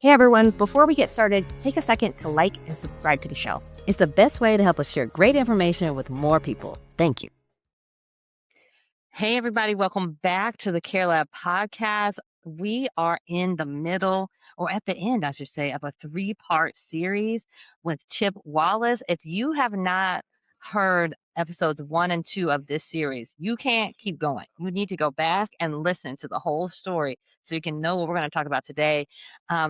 Hey everyone, before we get started, take a second to like and subscribe to the show. It's the best way to help us share great information with more people. Thank you. Hey everybody, welcome back to the Care Lab podcast. We are in the middle, or at the end, I should say, of a 3-part series with Chip Wallace. If you have not heard episodes 1 and 2 of this series, you can't keep going. You need to go back and listen to the whole story so you can know what we're going to talk about today,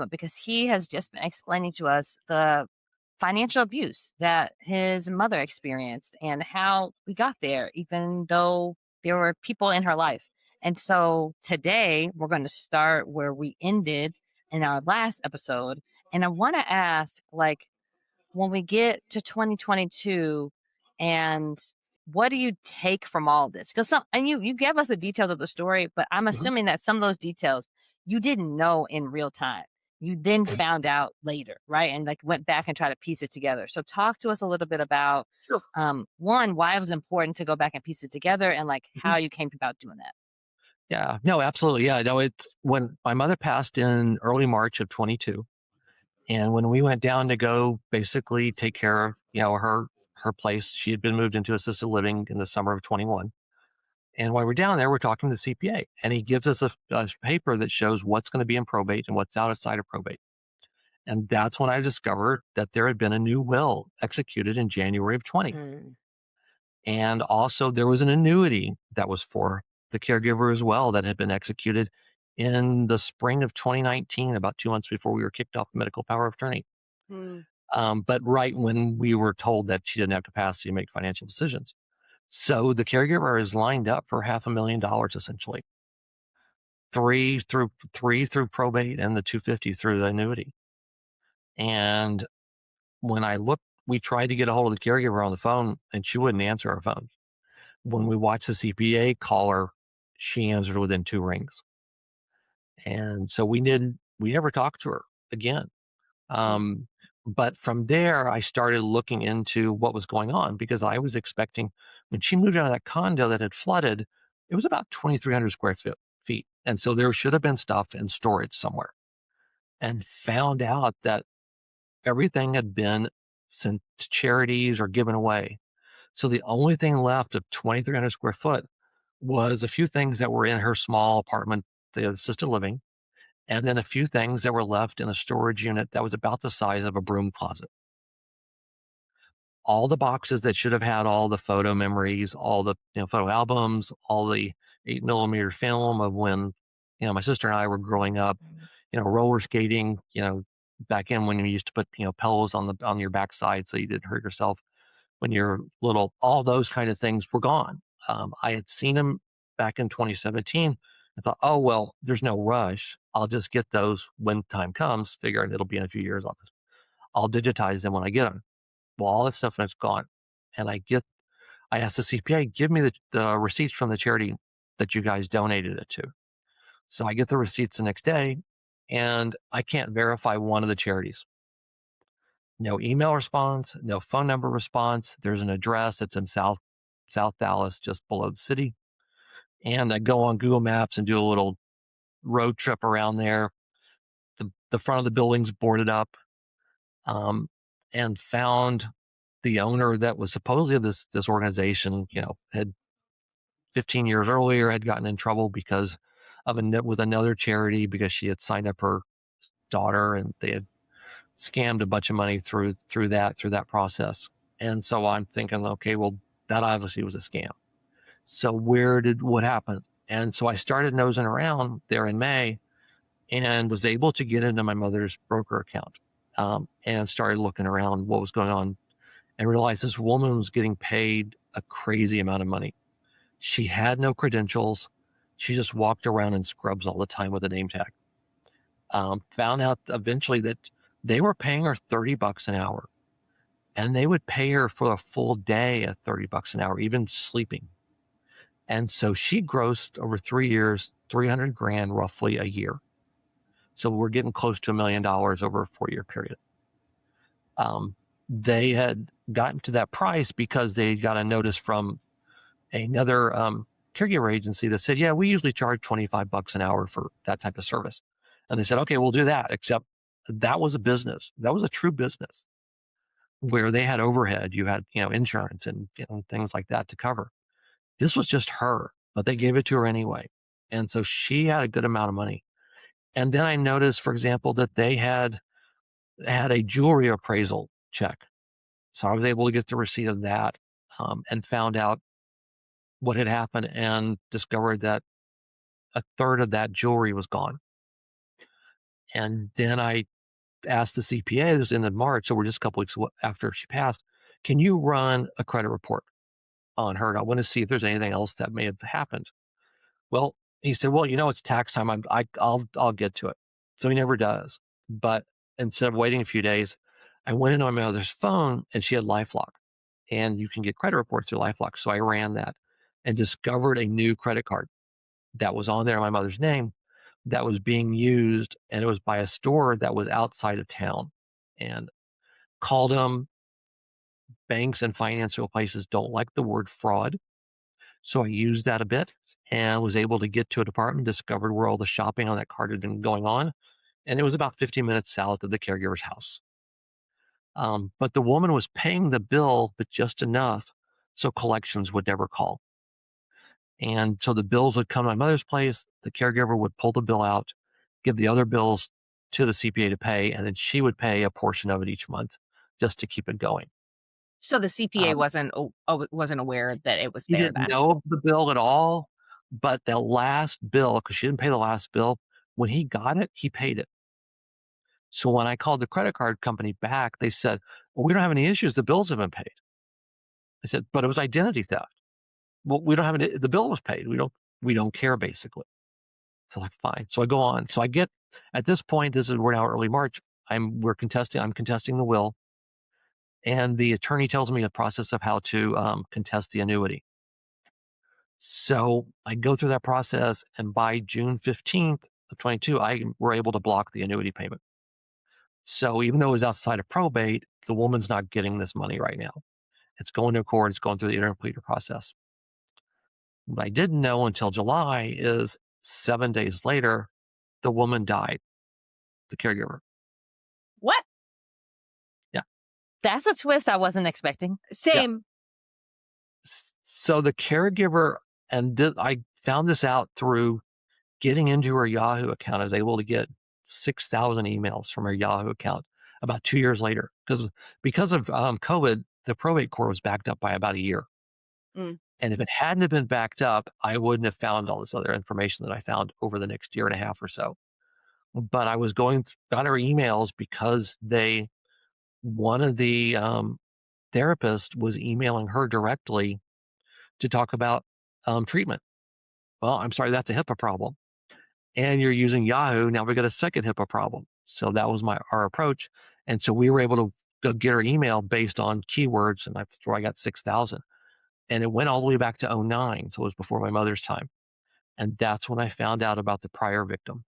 because he has just been explaining to us the financial abuse that his mother experienced and how we got there, even though there were people in her life. And so today we're going to start where we ended in our last episode. And I want to ask, like, when we get to 2022, and what do you take from all of this? Because you gave us the details of the story, but I'm assuming that some of those details you didn't know in real time. You then found out later, right? And like went back and tried to piece it together. So talk to us a little bit about one, why it was important to go back and piece it together, and like how you came about doing that. Yeah, no, absolutely. Yeah, no, it's when my mother passed in early March of 22. And when we went down to go basically take care of, her place, she had been moved into assisted living in the summer of 21. And while we're down there, we're talking to the CPA, and he gives us a paper that shows what's going to be in probate and what's outside of probate. And that's when I discovered that there had been a new will executed in January of 20. And also there was an annuity that was for the caregiver as well that had been executed in the spring of 2019, about 2 months before we were kicked off the medical power of attorney. But right when we were told that she didn't have capacity to make financial decisions. So the caregiver is lined up for $500,000 essentially. Three through probate and the 250 through the annuity. And when I looked, we tried to get a hold of the caregiver on the phone and she wouldn't answer our phone. When we watched the CPA call her, she answered within 2 rings. And so we never talked to her again. But from there, I started looking into what was going on, because I was expecting when she moved out of that condo that had flooded, it was about 2,300 square feet. And so there should have been stuff in storage somewhere, and found out that everything had been sent to charities or given away. So the only thing left of 2,300 square foot was a few things that were in her small apartment, the assisted living, and then a few things that were left in a storage unit that was about the size of a broom closet. All the boxes that should have had all the photo memories, all the photo albums, all the 8mm film of when my sister and I were growing up, roller skating, back in when you used to put pillows on your backside so you didn't hurt yourself when you're little. All those kind of things were gone. I had seen them back in 2017. I thought, oh, well, there's no rush. I'll just get those when time comes, figuring it'll be in a few years. I'll digitize them when I get them. Well, all that stuff is gone. And I asked the CPA, give me the receipts from the charity that you guys donated it to. So I get the receipts the next day, and I can't verify one of the charities. No email response, no phone number response. There's an address that's in South Dallas, just below the city. And I go on Google Maps and do a little road trip around there. The front of the building's boarded up, and found the owner that was supposedly of this organization, had 15 years earlier had gotten in trouble because with another charity, because she had signed up her daughter and they had scammed a bunch of money through that process. And so I'm thinking, okay, well, that obviously was a scam. So what happened? And so I started nosing around there in May, and was able to get into my mother's broker account, and started looking around what was going on, and realized this woman was getting paid a crazy amount of money. She had no credentials. She just walked around in scrubs all the time with a name tag. Found out eventually that they were paying her $30 an hour, and they would pay her for a full day at $30 an hour, even sleeping. And so she grossed over 3 years, $300,000 roughly a year. So we're getting close to $1 million over a 4-year period. They had gotten to that price because they got a notice from another caregiver agency that said, yeah, we usually charge $25 an hour for that type of service. And they said, okay, we'll do that. Except that was a business. That was a true business where they had overhead. You had, insurance and things like that to cover. This was just her, but they gave it to her anyway. And so she had a good amount of money. And then I noticed, for example, that they had a jewelry appraisal check. So I was able to get the receipt of that, and found out what had happened and discovered that a third of that jewelry was gone. And then I asked the CPA, this was in March, so we're just a couple weeks after she passed, can you run a credit report on her? And I want to see if there's anything else that may have happened. Well, he said, well, it's tax time. I'll get to it. So he never does. But instead of waiting a few days, I went in on my mother's phone and she had LifeLock, and you can get credit reports through LifeLock. So I ran that and discovered a new credit card that was on there in my mother's name that was being used, and it was by a store that was outside of town. And called them. Banks and financial places don't like the word fraud. So I used that a bit and was able to get to a department, discovered where all the shopping on that card had been going on. And it was about 15 minutes south of the caregiver's house. But the woman was paying the bill, but just enough so collections would never call. And so the bills would come to my mother's place. The caregiver would pull the bill out, give the other bills to the CPA to pay, and then she would pay a portion of it each month just to keep it going. So the CPA Um, wasn't aware that it was He there didn't then. know of the bill at all, but the last bill, because she didn't pay the last bill, when he got it, he paid it. So when I called the credit card company back, they said, well, we don't have any issues. The bills have been paid. I said, but it was identity theft. Well, we don't have any, the bill was paid. We don't care, basically. So like, fine. So I go on. So I get, at this point, we're now early March. I'm contesting the will. And the attorney tells me the process of how to contest the annuity. So I go through that process, and by June 15th of 22, we're able to block the annuity payment. So even though it was outside of probate, the woman's not getting this money right now. It's going to court. It's going through the interpleader process. What I didn't know until July is 7 days later, the woman died, the caregiver. What? Yeah. That's a twist I wasn't expecting. Same. So the caregiver, and I found this out through getting into her Yahoo account. I was able to get 6,000 emails from her Yahoo account about 2 years later. Because of COVID, the probate court was backed up by about a year. Mm. And if it hadn't have been backed up, I wouldn't have found all this other information that I found over the next year and a half or so. But I was got her emails because one of the therapists was emailing her directly to talk about treatment. Well, I'm sorry, that's a HIPAA problem. And you're using Yahoo. Now we got a second HIPAA problem. So that was our approach. And so we were able to get her email based on keywords. And that's where I got 6,000. And it went all the way back to 2009. So it was before my mother's time. And that's when I found out about the prior victim.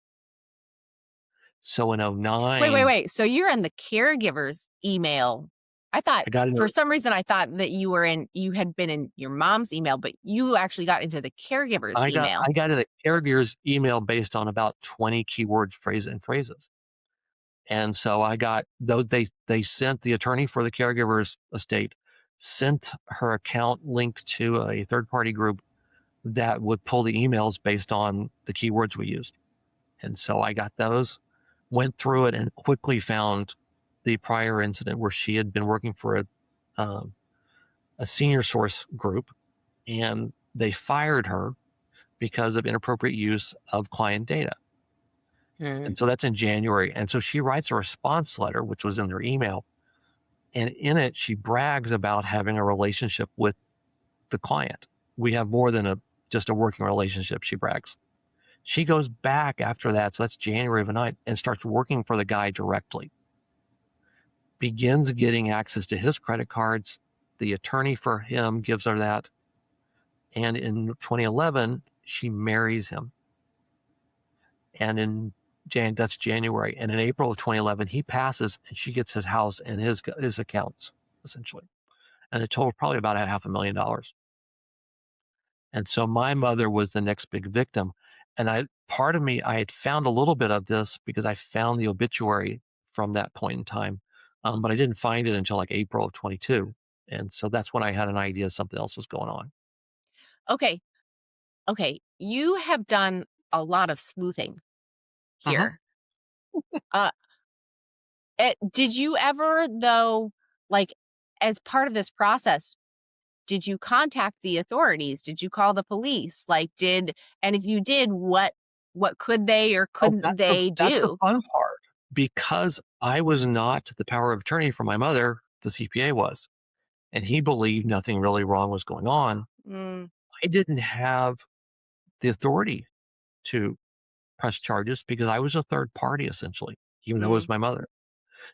So in 2009. Wait. So you're in the caregiver's email. I thought, for some reason, I thought that you had been in your mom's email, but you actually got into the caregiver's email. I got into the caregiver's email based on about 20 keywords, phrases. And so I got those, they sent the attorney for the caregiver's estate, sent her account link to a third-party group that would pull the emails based on the keywords we used. And so I got those, went through it, and quickly found the prior incident where she had been working for a senior source group, and they fired her because of inappropriate use of client data. And so that's in January. And so she writes a response letter, which was in their email. And in it, she brags about having a relationship with the client. We have more than just a working relationship, she brags. She goes back after that, so that's January of 2009, and starts working for the guy directly. Begins getting access to his credit cards. The attorney for him gives her that. And in 2011, she marries him. And that's January. And in April of 2011, he passes, and she gets his house and his accounts, essentially. And it totaled probably about $500,000. And so my mother was the next big victim. And part of me, I had found a little bit of this because I found the obituary from that point in time. But I didn't find it until like April of 22. And so that's when I had an idea something else was going on. Okay. Okay. You have done a lot of sleuthing here. Uh, did you ever, though, like, as part of this process, did you contact the authorities? Did you call the police? And if you did, what could they or couldn't they do? That's the fun part. Because I was not the power of attorney for my mother, the CPA was, and he believed nothing really wrong was going on. I didn't have the authority to press charges because I was a third party, essentially, even though it was my mother.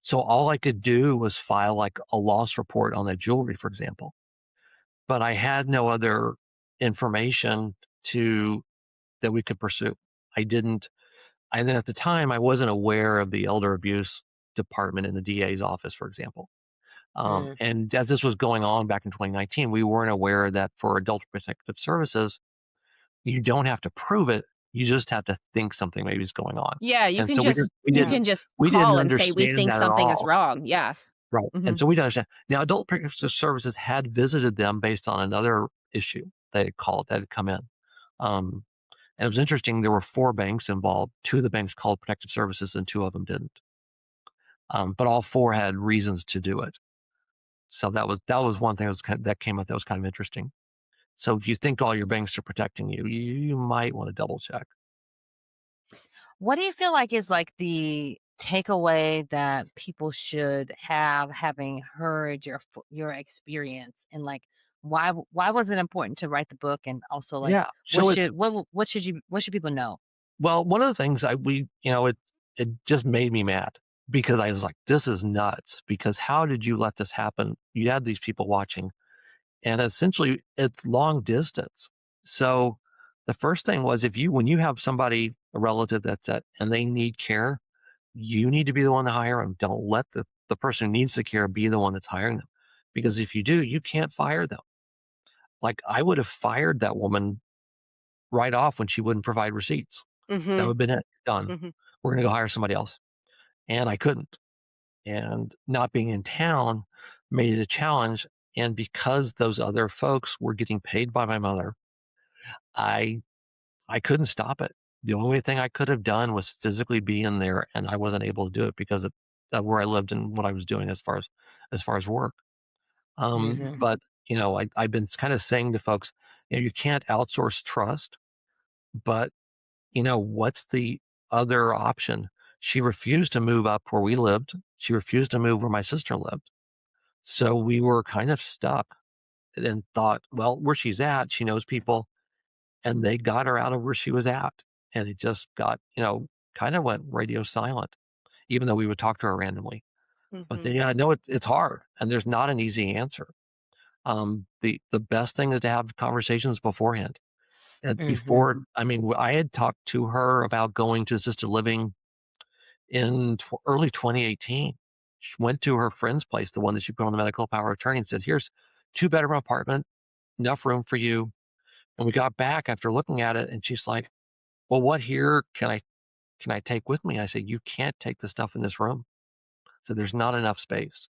So all I could do was file like a loss report on that jewelry, for example. But I had no other information that we could pursue. I didn't. And then at the time, I wasn't aware of the elder abuse department in the DA's office, for example. And as this was going on back in 2019, we weren't aware that for adult protective services, you don't have to prove it. You just have to think something maybe is going on. Yeah, you and can so just we call didn't and say we understand think that at something is all. wrong. Yeah. Right. And so we didn't understand. Now, adult protective services had visited them based on another issue they had called that had come in. And it was interesting. There were 4 banks involved. 2 of the banks called protective services and 2 of them didn't. But all 4 had reasons to do it. So that was one thing that came up that was kind of interesting. So if you think all your banks are protecting you, you might want to double check. What do you feel like is like the takeaway that people should have having heard your experience, and like why was it important to write the book, and also like what should people know? Well, one of the things it just made me mad because I was like, this is nuts, because how did you let this happen? You had these people watching, and essentially it's long distance. So the first thing was, when you have somebody, a relative that's and they need care, you need to be the one to hire them. Don't let the person who needs the care be the one that's hiring them. Because if you do, you can't fire them. Like, I would have fired that woman right off when she wouldn't provide receipts. That would have been it. Done. We're going to go hire somebody else. And I couldn't. And not being in town made it a challenge. And because those other folks were getting paid by my mother, I couldn't stop it. The only thing I could have done was physically be in there, and I wasn't able to do it because of where I lived and what I was doing as far as work. But I've been kind of saying to folks, you can't outsource trust, but what's the other option? She refused to move up where we lived. She refused to move where my sister lived. So we were kind of stuck and thought, well, where she's at, she knows people, and they got her out of where she was at. And it just got, kind of went radio silent, even though we would talk to her randomly. But no, it's hard, and there's not an easy answer. The best thing is to have conversations beforehand. Before, I had talked to her about going to assisted living in early 2018. She went to her friend's place, the one that she put on the medical power of attorney, and said, here's 2-bedroom apartment, enough room for you. And we got back after looking at it, and she's like, well, what here can I take with me? And I said, you can't take the stuff in this room. So there's not enough space.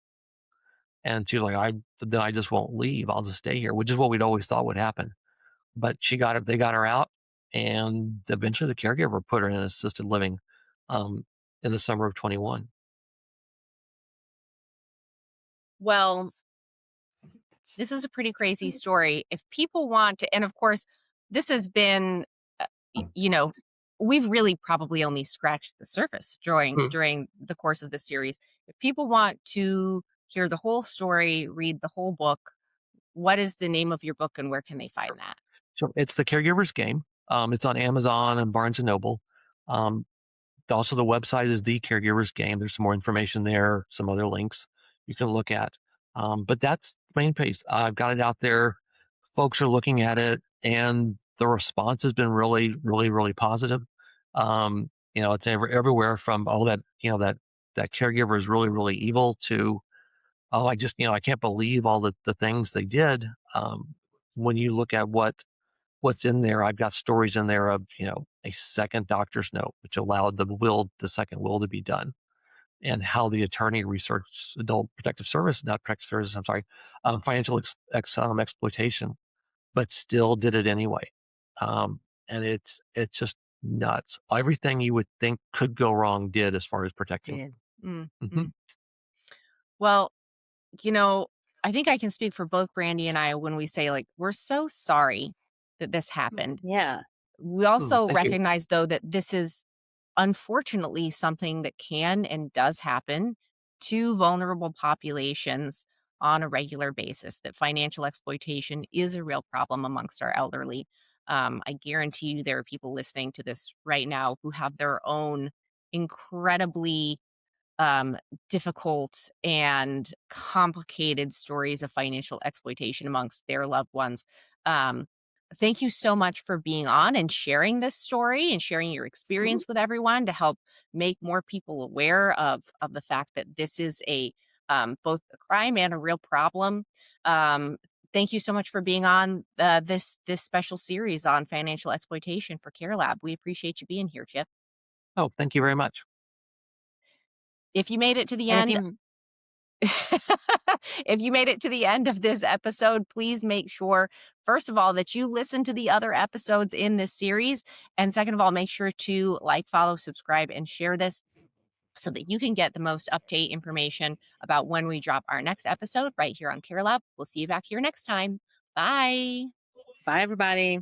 And she was like, then I just won't leave. I'll just stay here, which is what we'd always thought would happen. But they got her out, and eventually the caregiver put her in assisted living in the summer of 21. Well, this is a pretty crazy story. If people want to, and of course, this has been, we've really probably only scratched the surface during the course of the series. If people want to hear the whole story, read the whole book, what is the name of your book and where can they find that? So it's The Caregiver's Game. It's on Amazon and Barnes & Noble. Also, the website is The Caregiver's Game. There's some more information there, some other links you can look at. But that's the main piece. I've got it out there. Folks are looking at it, and the response has been really, really, really positive. It's everywhere from, that caregiver is really, really evil to, I can't believe all the things they did. When you look at what's in there, I've got stories in there of, a second doctor's note, which allowed the second will to be done. and how the attorney researched adult protective service, not protective services, I'm sorry, financial exploitation, but still did it anyway. And it's just nuts. Everything you would think could go wrong did as far as protecting. Did. Mhm. Well, I think I can speak for both Brandy and I when we say, like, we're so sorry that this happened. Yeah. We also Thank you. recognize, though, that this is unfortunately something that can and does happen to vulnerable populations on a regular basis, that financial exploitation is a real problem amongst our elderly. I guarantee you there are people listening to this right now who have their own incredibly um, difficult and complicated stories of financial exploitation amongst their loved ones. Um, Thank you so much for being on and sharing this story and sharing your experience with everyone to help make more people aware of the fact that this is a both a crime and a real problem. Thank you so much for being on this special series on financial exploitation for Care Lab. We appreciate you being here, Chip. Oh, thank you very much. If you made it to the And if end, you if you made it to the end of this episode, please make sure, first of all, that you listen to the other episodes in this series. And second of all, make sure to like, follow, subscribe, and share this so that you can get the most up-to-date information about when we drop our next episode right here on Care Lab. We'll see you back here next time. Bye. Bye, everybody.